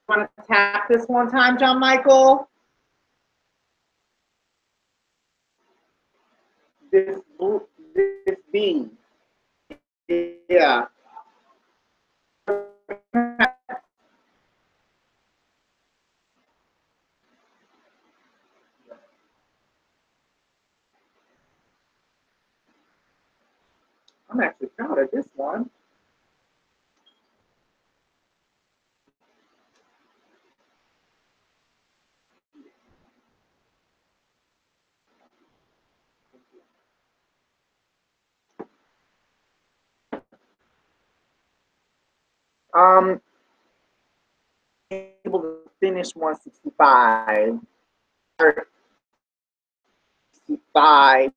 Want to tap this one time, John Michael? This this B. Yeah. I'm actually proud of this one. Um, able to finish 165. 65.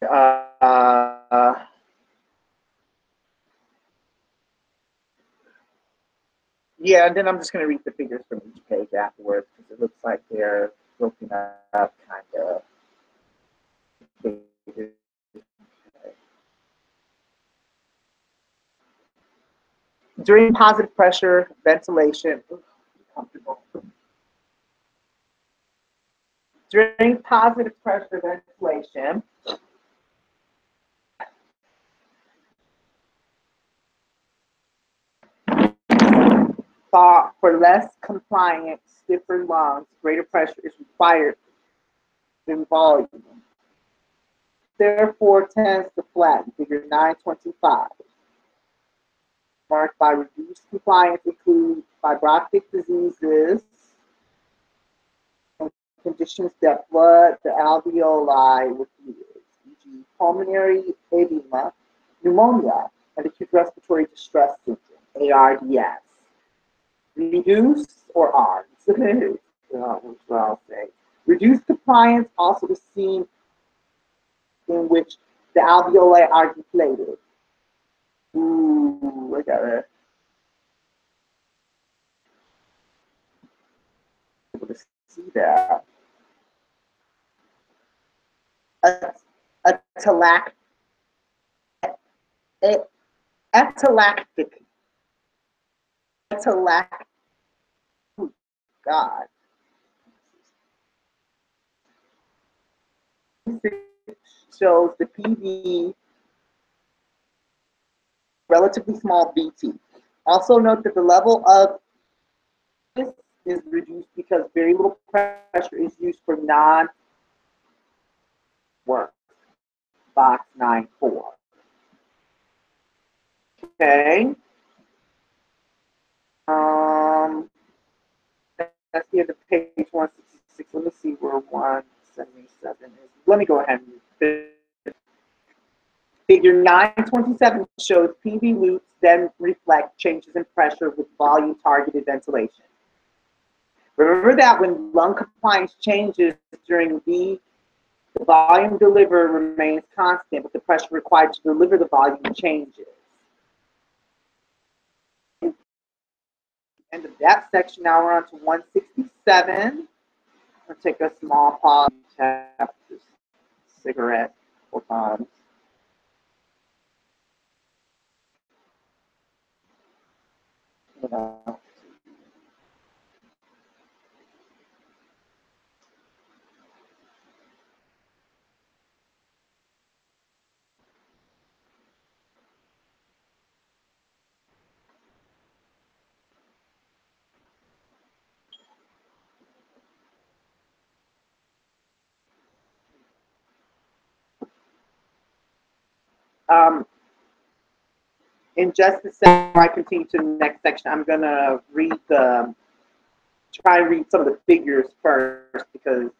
Uh, yeah, and then I'm just going to read the figures from each page afterwards because it looks like they're broken up kind of. During positive pressure, ventilation, comfortable. During positive pressure ventilation, for less compliant, stiffer lungs, greater pressure is required than volume. Therefore, tends to flatten. Figure 925. Marked by reduced compliance include fibrotic diseases and conditions that flood the alveoli with fluids, e.g., pulmonary edema, pneumonia, and acute respiratory distress syndrome, ARDS. Reduce or ARDS, that's what I'll say. Reduced compliance also is seen in which the alveoli are deflated. Ooh, I got it. Able to see that. Atelactic, atelactic, atelactic. God. Shows the PV relatively small VT. Also note that the level of this is reduced because very little pressure is used for non-work. Box 9.4. Okay. That's the end of page 166. Let me see where 177 is. Let me go ahead and figure 927 shows PV loops then reflect changes in pressure with volume targeted ventilation. Remember that when lung compliance changes during V, the volume delivered remains constant, but the pressure required to deliver the volume changes. End of that section. Now we're on to 167. I'll take a small pause, tap this cigarette a couple times. You know. In just a second, I continue to the next section. I'm gonna try and read some of the figures first because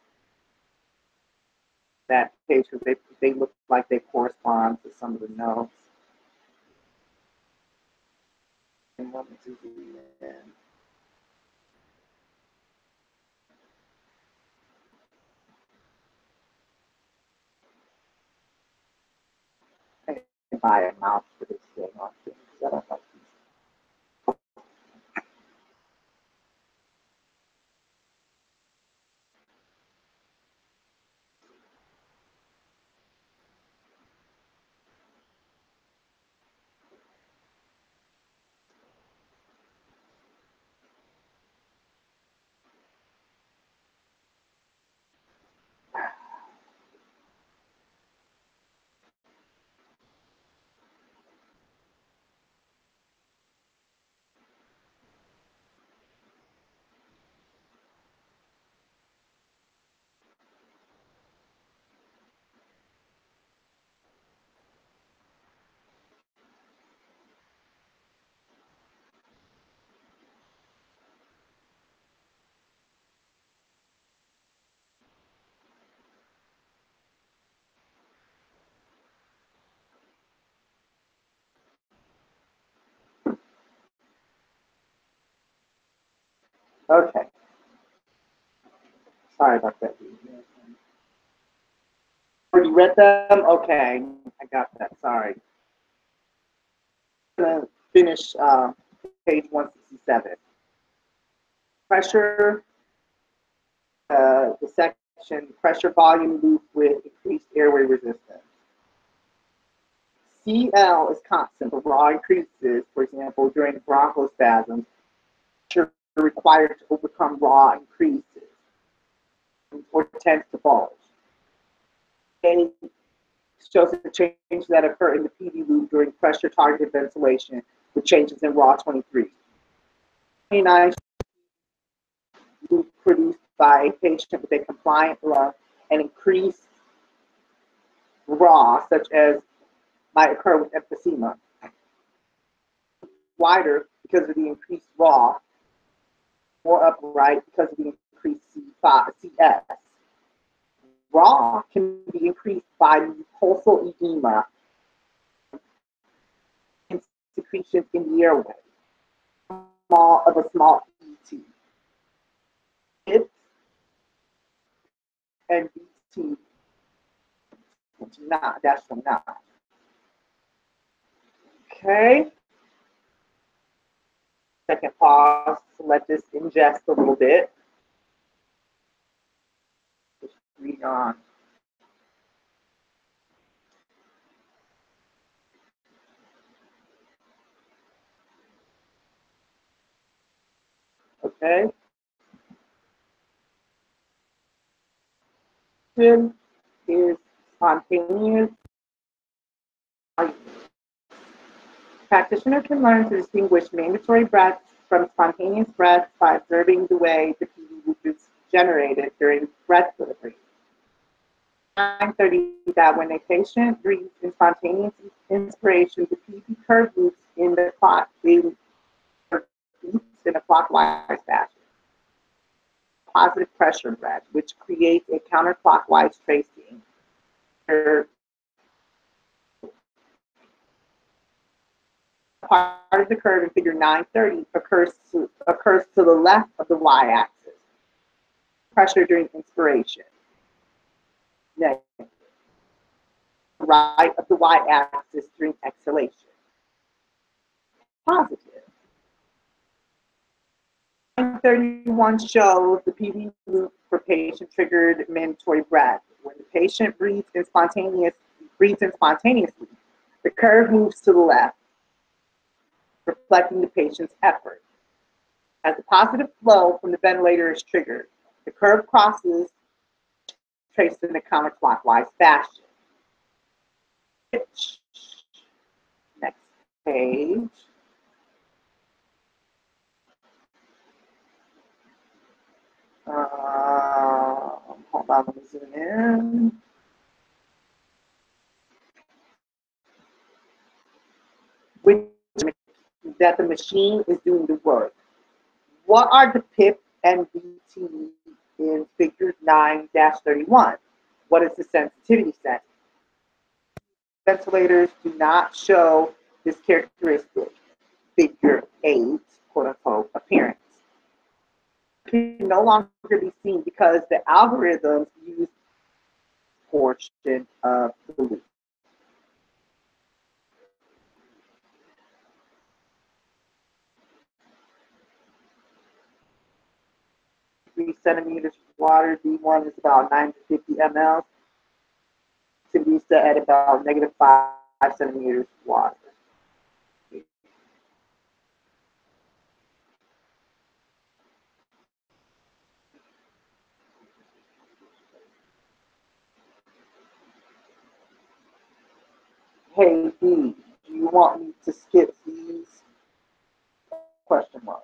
that page, because they look like they correspond to some of the notes. And let me do I can buy a mouse for this thing on things. I don't like these. Okay. Sorry about that. Already read them? Okay. I got that. Sorry. I'm going to finish page 167. Pressure, the section, pressure volume loop with increased airway resistance. CL is constant, but raw increases, for example, during bronchospasms, pressure required to overcome raw increases or tends to bulge. A shows the changes that occur in the PD loop during pressure targeted ventilation with changes in raw 23. 29 loop produced by a patient with a compliant lung and increased raw, such as might occur with emphysema. Wider because of the increased raw, more upright because of the increased CS. Raw can be increased by mucosal edema and secretions in the airway, a small ET. It's and BT 29. Okay. Second pause to let this ingest a little bit. Just read on. Okay. Is spontaneous. Practitioner can learn to distinguish mandatory breaths from spontaneous breaths by observing the way the PD loop is generated during breath delivery. 9:30 that when a patient breathes in spontaneous inspiration, the PD curve loops in the clock in a clockwise fashion. Positive pressure breath, which creates a counterclockwise tracing. Part of the curve in figure 930 occurs to the left of the y-axis. Pressure during inspiration. Negative. Right of the y-axis during exhalation. Positive. 931 shows the PD loop for patient-triggered mandatory breath. When the patient breathes in spontaneously, the curve moves to the left, reflecting the patient's effort. As the positive flow from the ventilator is triggered, the curve crosses, traced in a counterclockwise fashion. Next page. Hold on, let me zoom in. Which that the machine is doing the work. What are the PIP and VT in figure 9-31? What is the sensitivity set? Ventilators do not show this characteristic, figure 8, quote unquote, appearance. It can no longer be seen because the algorithms use portion of the loop. 3 centimeters of water, D1 is about 9 to 50 ml. To be set at about negative 5 centimeters of water. Hey B, do you want me to skip these? Question mark.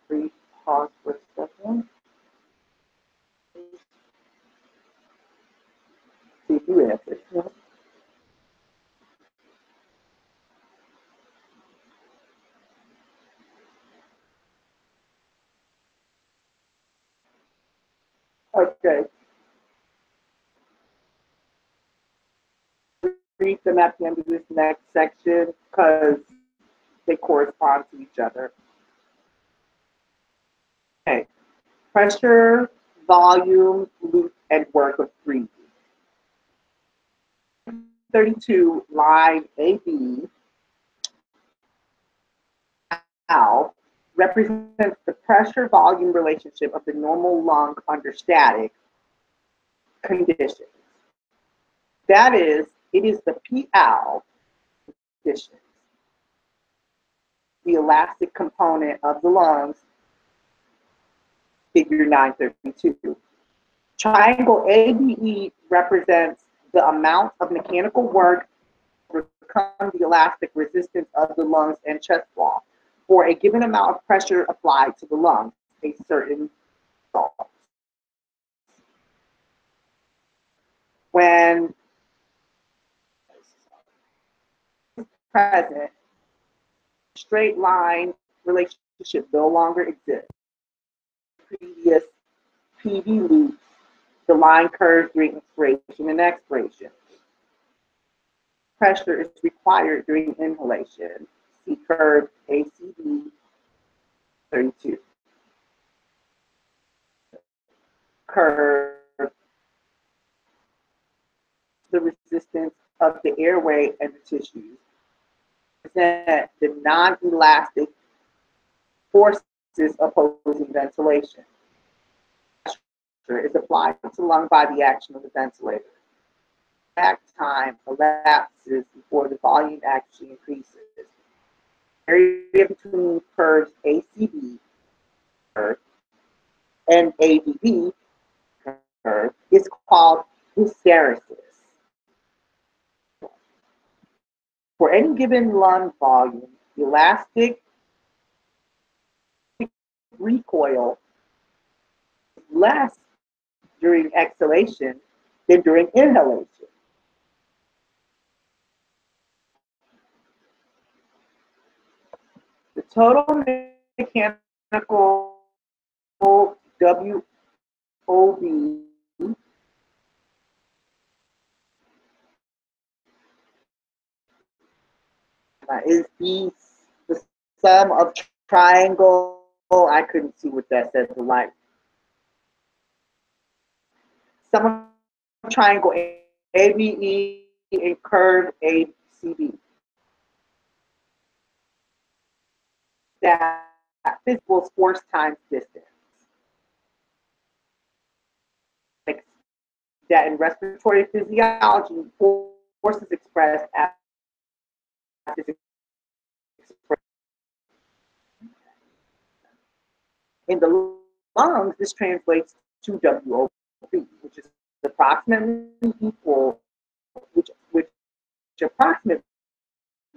Brief pause for a second. See if you answer. Okay. Read them at the end of this next section because they correspond to each other. Okay. Pressure, volume, loop, and work of breathing. 32, line AB, valve represents the pressure-volume relationship of the normal lung under static conditions. That is, it is the PL conditions, the elastic component of the lungs, figure 932. Triangle ABE represents the amount of mechanical work to overcome the elastic resistance of the lungs and chest wall for a given amount of pressure applied to the lungs, a certain result. When present, straight line relationship no longer exists. Previous PV loops, the line curves during inspiration and expiration. Pressure is required during inhalation. See curve ACD 32. Curve the resistance of the airway and the tissues. Present the non-elastic forces opposing ventilation. Pressure is applied to the lung by the action of the ventilator. Back time elapses before the volume actually increases. Area between curves ACB curve and ABB curve is called hysteresis. For any given lung volume, the elastic recoil is less during exhalation than during inhalation. The total mechanical WOB is the sum of triangle. I couldn't see what that said. The line. Sum of triangle ABE and curve ACB. That equals force times distance. That in respiratory physiology, force is expressed as in the lungs. This translates to WOB, which is approximately equal, which approximately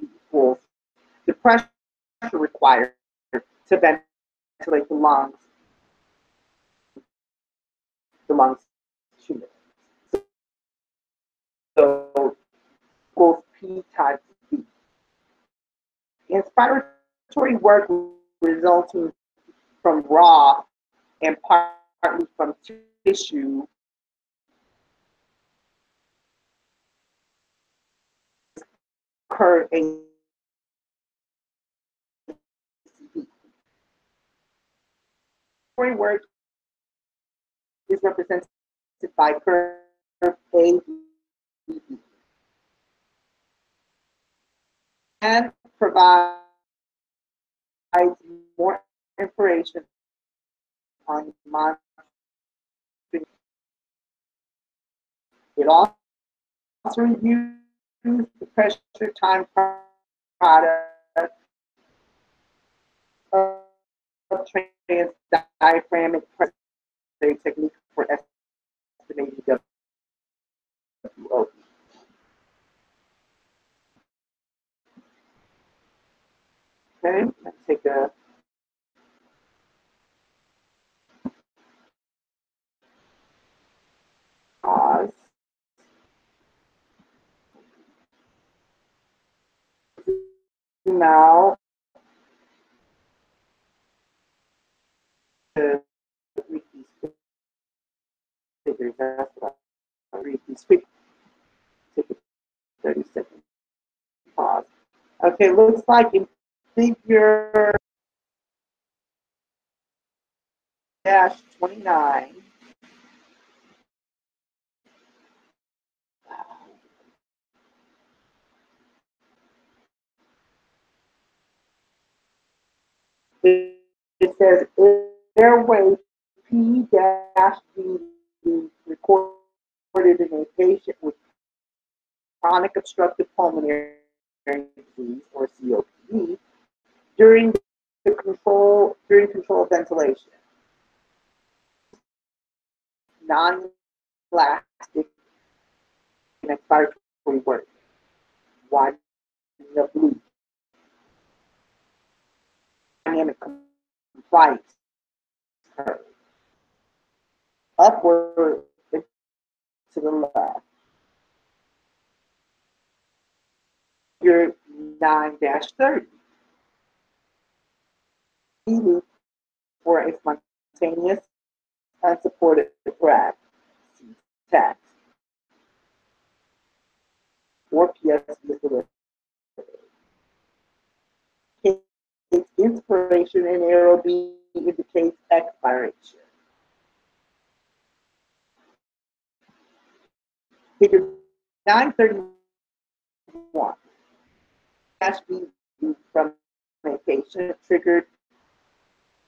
equals the pressure required to ventilate the lungs humidity. So equals P times V. Inspiratory work resulting from raw and partly from tissue occur in work is represented by curve A, B, B, and provides more information on monitoring. It also reviews the pressure time product of diaphragmatic pressure technique for estimating WOB. Okay, let's take a pause. Now, figures. That's what I read these quick. Take a 30-second pause. Okay, looks like in figure dash 29. It says airway P-B recorded in a patient with chronic obstructive pulmonary disease or COPD during controlled ventilation. Non-elastic and expiratory work. Widening of loop. Dynamic compliance curve. Upward to the left. Figure 9-30. Loop for a spontaneous unsupported breath. Text. 4 PS is delivered. Its inspiration and arrow B indicates expiration. Figure 931. Dash B from a patient triggered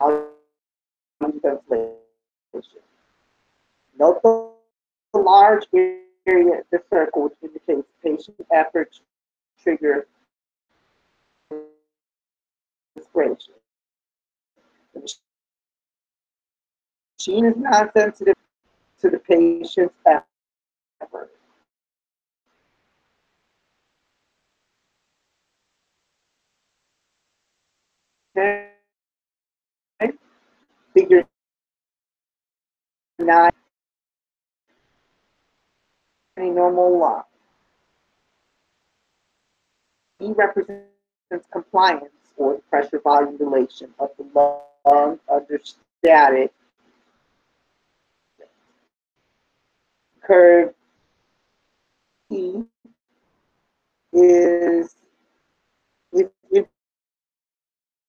ventilation. Note the large area of the circle, which indicates patient effort to trigger respiration. The machine is not sensitive to the patient's effort. Okay. Figure 9, a normal lung. E represents compliance or pressure volume relation of the lung under static. Curve E is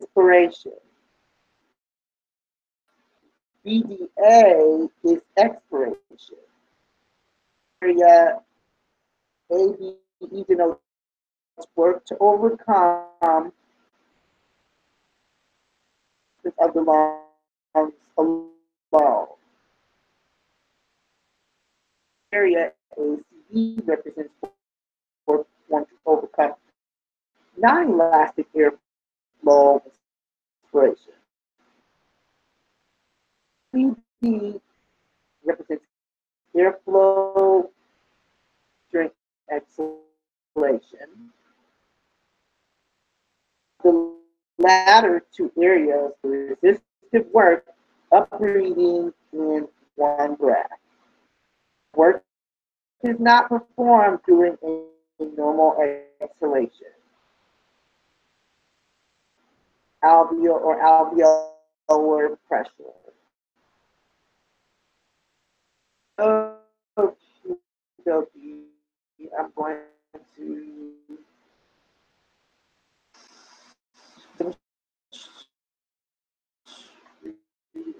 inspiration. BDA is expiration. Area ABE denotes work to overcome of the lungs alone. Area ACE represents work to overcome non-elastic airflow inspiration. CD represents airflow during exhalation. The latter two areas for resistive work, up breathing in one breath. Work is not performed during a normal exhalation. Alveolar or alveolar pressure. Okay, I'm going to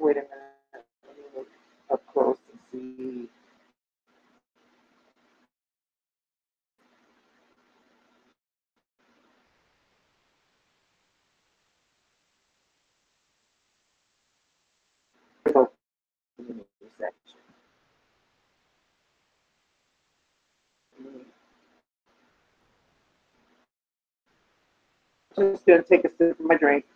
wait a minute. Let me look up close and see. Section. I'm just going to take a sip of my drink.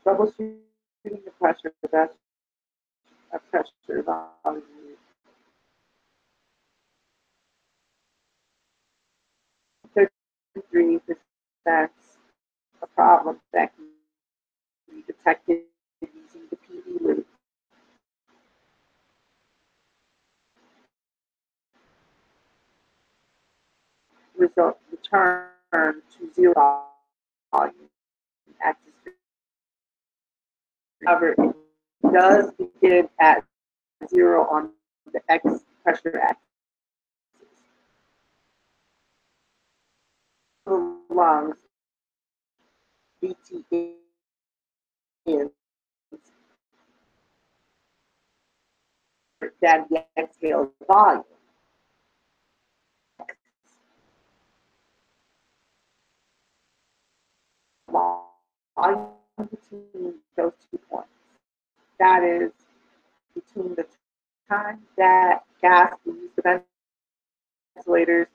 Troubleshooting the pressure, that's a pressure volume. 33% a problem that can be detected using the PD loop. Result return to zero volume axis. However, it does begin at zero on the X pressure axis. The lungs, VT is that the exhale volume. Volume between those 2 points. That is between the time that gas leaves the ventilator's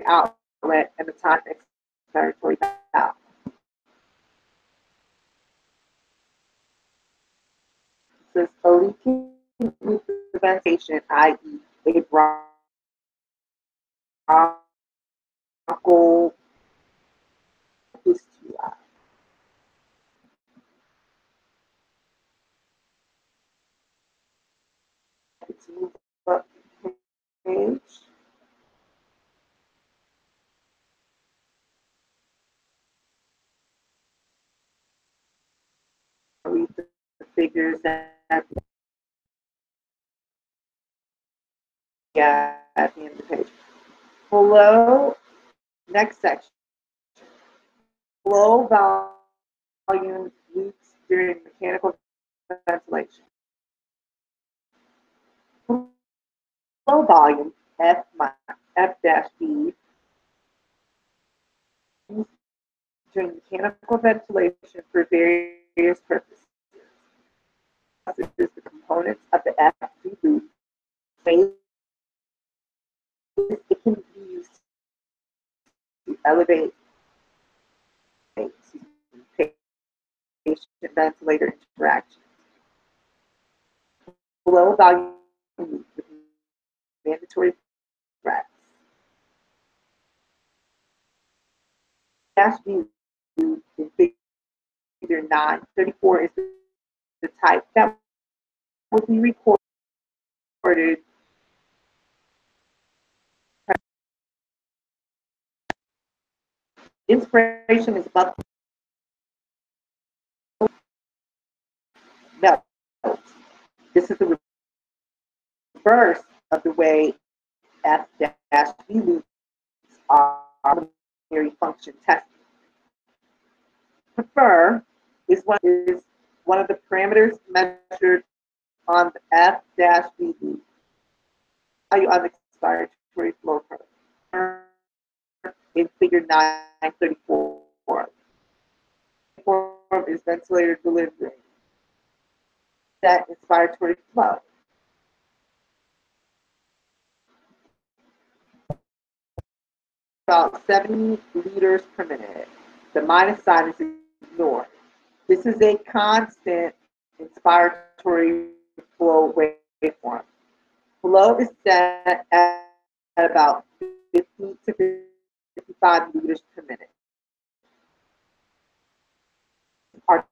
outlet and the time expiratory valve. So a leaking loop ventilation, i.e., a bronchial fistula. Let's move up the page. Read the figures at the end of the page. Below, next section. Low volume leaks during mechanical ventilation. Low volume, F-B, during mechanical ventilation for various purposes. The components of the FB loop. It can be used to elevate patient ventilator interaction. Low volume with mandatory threats. FB loop in figure 934 is the type that will be recorded. Inspiration is about no. This is the reverse of the way F-B loops are pulmonary function tested. Prefer is one of the parameters measured on the F-B loop value of expiratory flow curve in figure 934. Form is ventilator delivery. That inspiratory flow. About 70 liters per minute. The minus sign is ignored. This is a constant inspiratory flow waveform. Flow is set at about 50 to 55 liters per minute. Are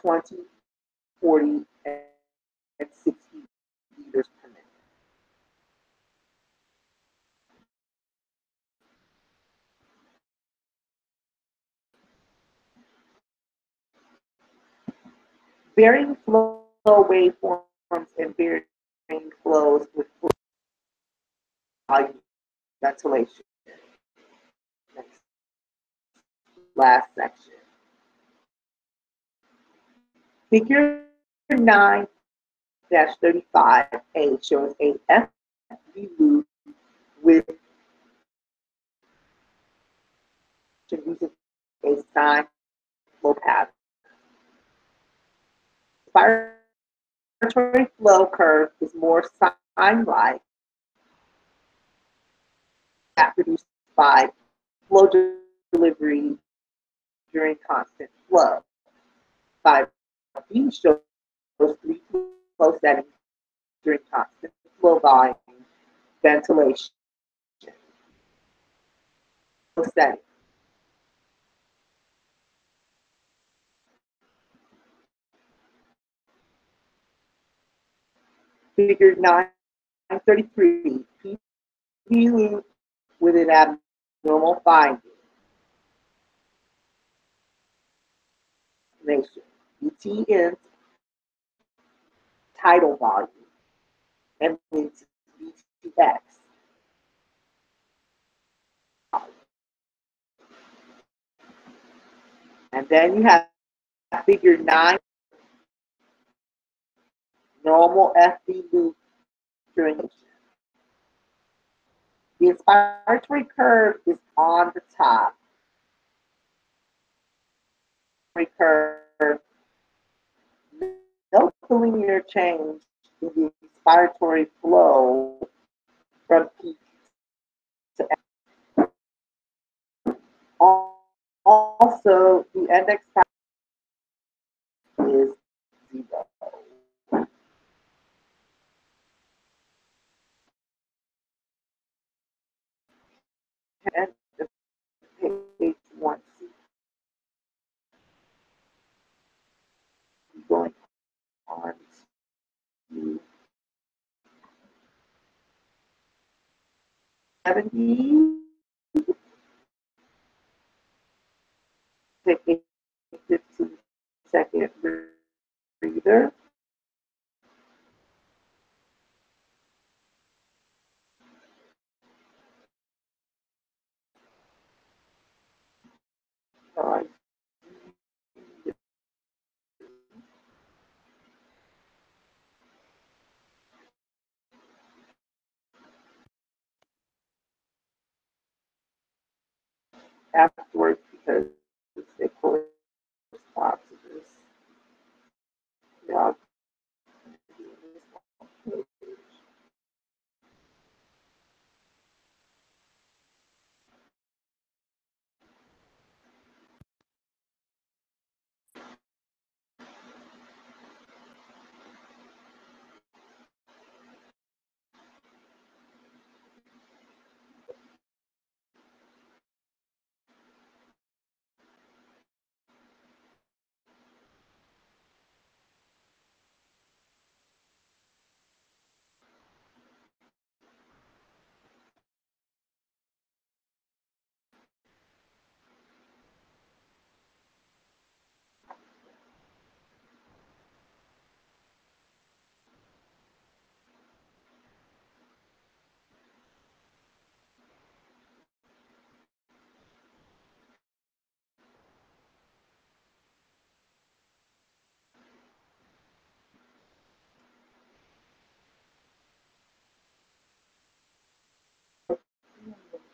20, 40, and 60 liters per minute. Varying flow waveforms and varying flows with volume ventilation. Next, last section. Figure 9-35A shows a FB loop with using a sine flow pattern. Inspiratory flow curve is more sine-like, that produced by flow delivery during constant flow. 5B shows three flow settings during constant flow volume ventilation. Flow setting. Figure 933, PV loop with an abnormal finding. ET int tidal volume and it's VTX. And then you have figure 9 normal FV loop during the inspiratory curve is on the top. Curve. Note the linear change in the inspiratory flow from peak to end. Also, the index is 0. And page 1C. Going on to 70. Take a 15-second breather. Afterwards, because it corresponds to this. Yeah.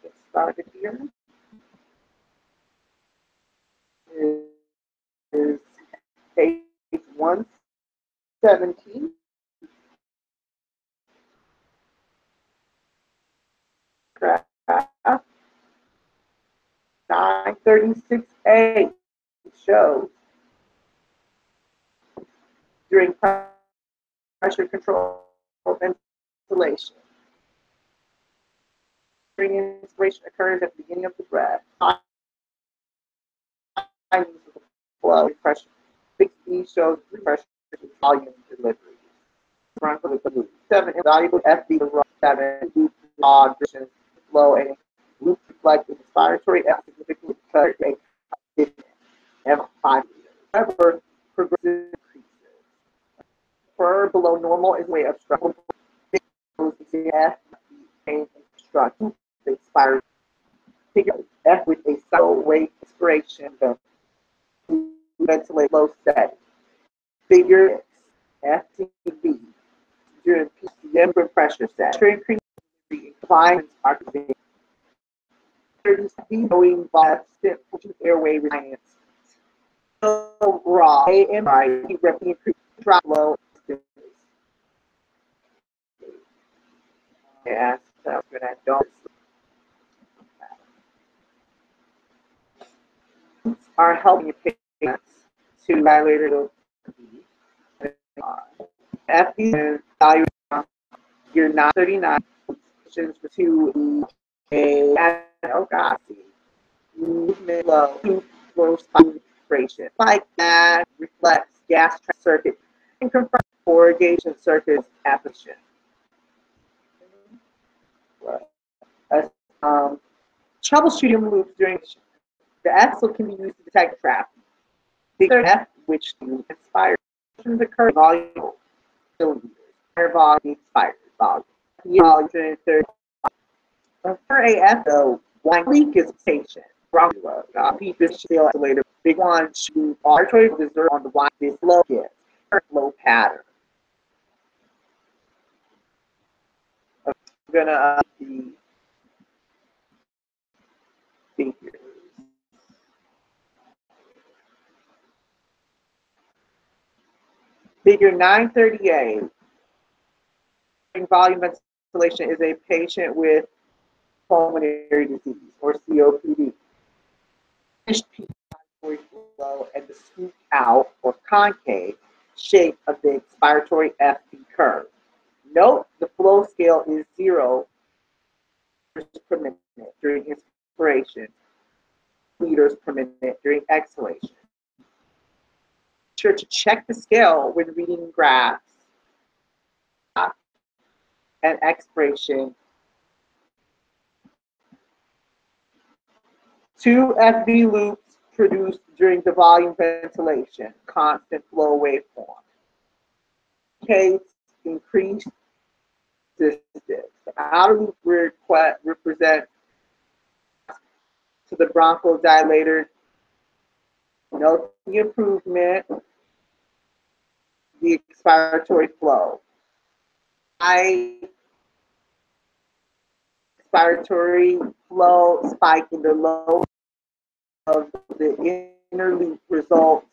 Get started here. Is page 117. Graph 936A shows during pressure control ventilation. During inspiration occurs at the beginning of the breath. Timings of the flow pressure. 6B shows the pressure volume delivery. 7 invaluable FB 7 loop log flow and loop reflect inspiratory F significantly cut M5. However, progressive increases. Per below normal is a way of structural F and construction the inspired figure F with a subtle weight inspiration to ventilate low setting. Figure FTB during PCM pressure set. Increase incline marketing. Knowing by airway reliance. Raw AMI rapidly increase drop low. Yes, that's good. I don't. Are helping patients to dilator FD value your 939 to a movement flow vibration like that reflects gas circuit and confirms corrugation circuits application. Troubleshooting loops during the F can be used to detect traffic. The F, which inspires the current volume, volume expired volume. For AF, though, one leak is station. Peak is still isolated. Big one should arbitrary observe on the wide this flow is flow pattern. I'm gonna the figures. Figure 938. Volume ventilation is a patient with pulmonary disease or COPD. Flow and the scoop out or concave shape of the expiratory FP curve. Note the flow scale is 0 per minute during inspiration, liters per minute during exhalation. Be sure to check the scale when reading graphs and expiration. 2 FV loops produced during the volume ventilation, constant flow waveform. Case increased resistance. The outer loop represents to the bronchodilator. Note the improvement, the expiratory flow. Expiratory flow spike in the low of the inner loop results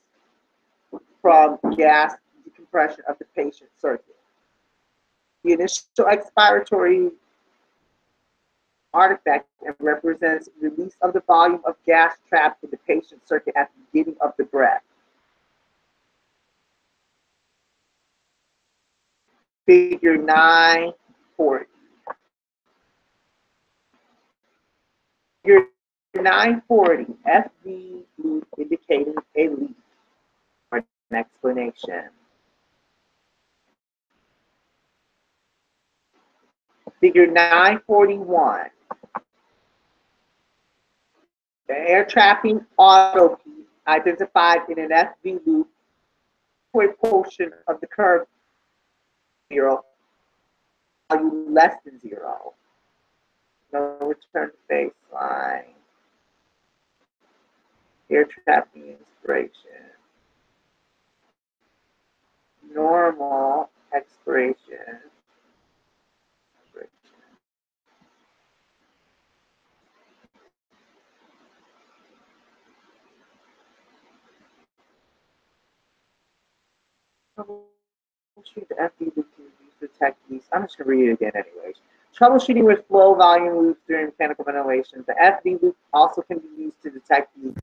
from gas decompression of the patient circuit. The initial expiratory artifact represents release of the volume of gas trapped in the patient circuit at the beginning of the breath. Figure 940. Figure 940, FV loop indicating a leak or an explanation. Figure 941. The air trapping auto peak identified in an FV loop for a portion of the curve 0, value less than 0. No return to baseline. Air trapping inspiration. Normal expiration. Troubleshoot the FD loop to detect these. I'm just going to read it again anyways. Troubleshooting with flow volume loops during mechanical ventilation. The FD loop also can be used to detect leaks.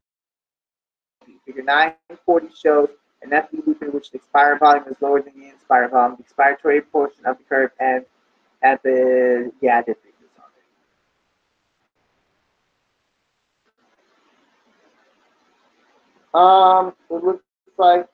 Figure 940 shows an FD loop in which the expired volume is lower than the inspired volume. The expiratory portion of the curve ends at the, yeah, I did read this already. It looks like